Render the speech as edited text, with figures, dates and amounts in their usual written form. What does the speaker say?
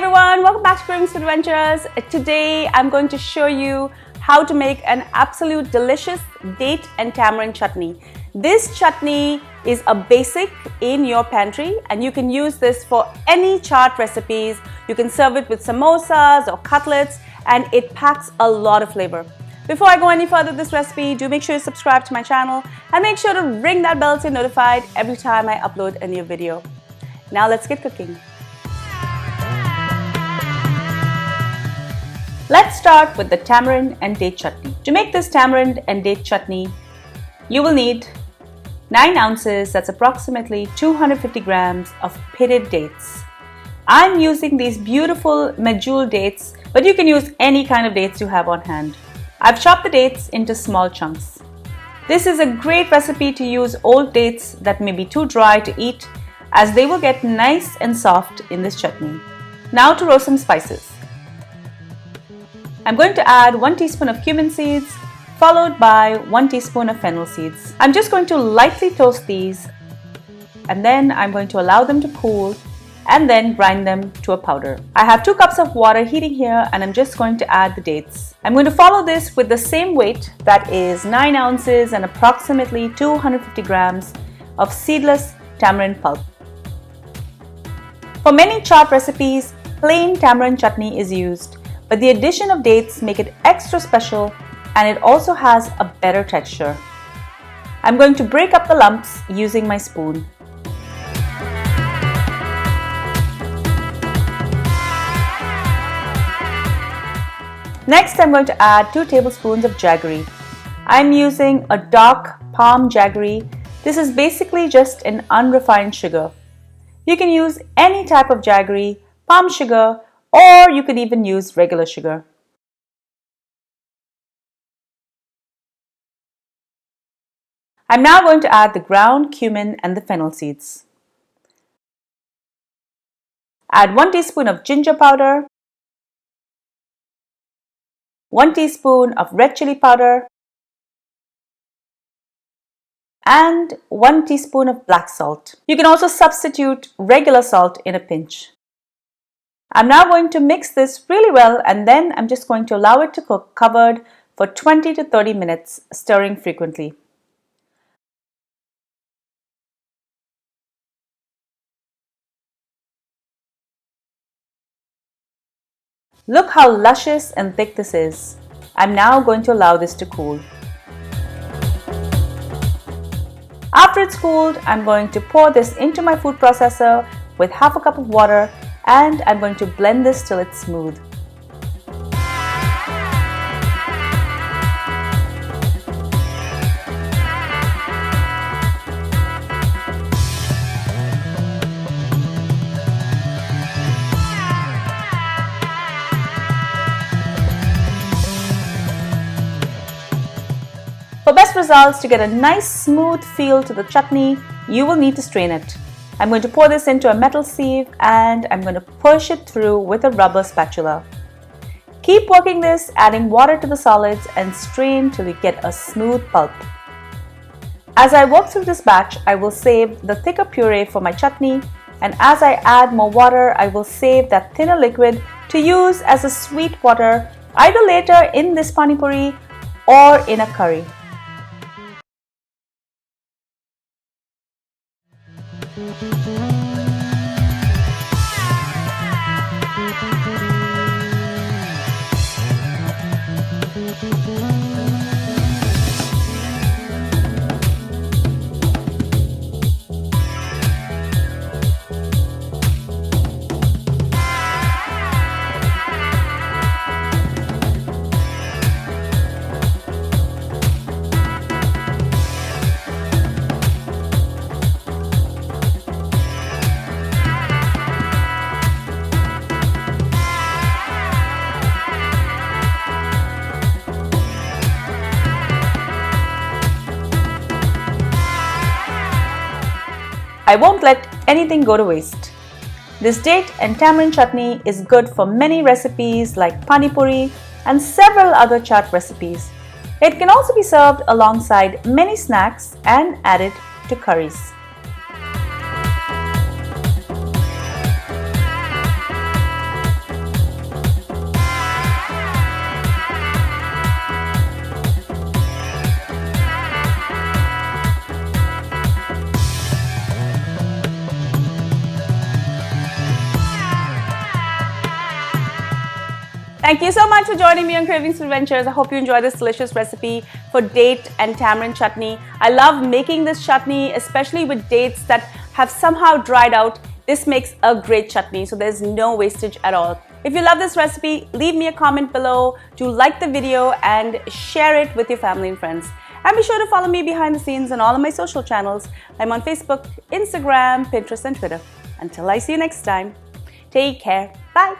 everyone, welcome back to Cravings Adventures. Today I'm going to show you how to make an absolute delicious date and tamarind chutney. This chutney is a basic in your pantry and you can use this for any chaat recipes. You can serve it with samosas or cutlets and it packs a lot of flavor. Before I go any further with this recipe, do make sure you subscribe to my channel and make sure to ring that bell to be notified every time I upload a new video. Now let's get cooking. Let's start with the tamarind and date chutney. To make this tamarind and date chutney, you will need 9 ounces, that's approximately 250 grams of pitted dates. I'm using these beautiful medjool dates, but you can use any kind of dates you have on hand. I've chopped the dates into small chunks. This is a great recipe to use old dates that may be too dry to eat, as they will get nice and soft in this chutney. Now to roast some spices. I'm going to add 1 teaspoon of cumin seeds followed by 1 teaspoon of fennel seeds. I'm just going to lightly toast these and then I'm going to allow them to cool and then grind them to a powder. I have 2 cups of water heating here and I'm just going to add the dates. I'm going to follow this with the same weight, that is 9 ounces and approximately 250 grams of seedless tamarind pulp. For many chaat recipes, plain tamarind chutney is used, but the addition of dates make it extra special and it also has a better texture. I'm going to break up the lumps using my spoon. Next, I'm going to add 2 tablespoons of jaggery. I'm using a dark palm jaggery. This is basically just an unrefined sugar. You can use any type of jaggery, palm sugar, or you could even use regular sugar. I'm now going to add the ground cumin and the fennel seeds. Add 1 teaspoon of ginger powder, 1 teaspoon of red chili powder, and 1 teaspoon of black salt. You can also substitute regular salt in a pinch. I'm now going to mix this really well and then I'm just going to allow it to cook covered for 20 to 30 minutes, stirring frequently. Look how luscious and thick this is. I'm now going to allow this to cool. After it's cooled, I'm going to pour this into my food processor with half a cup of water and I'm going to blend this till it's smooth. For best results, to get a nice smooth feel to the chutney, you will need to strain it. I'm going to pour this into a metal sieve and I'm going to push it through with a rubber spatula. Keep working this, adding water to the solids and strain till you get a smooth pulp. As I work through this batch, I will save the thicker puree for my chutney, and as I add more water, I will save that thinner liquid to use as a sweet water either later in this Pani Puri or in a curry. I won't let anything go to waste. This date and tamarind chutney is good for many recipes like Pani Puri and several other chaat recipes. It can also be served alongside many snacks and added to curries. Thank you so much for joining me on Cravings Adventures. I hope you enjoy this delicious recipe for date and tamarind chutney. I love making this chutney, especially with dates that have somehow dried out. This makes a great chutney, so there's no wastage at all. If you love this recipe, leave me a comment below. Do like the video and share it with your family and friends. And be sure to follow me behind the scenes on all of my social channels. I'm on Facebook, Instagram, Pinterest, and Twitter. Until I see you next time, take care. Bye.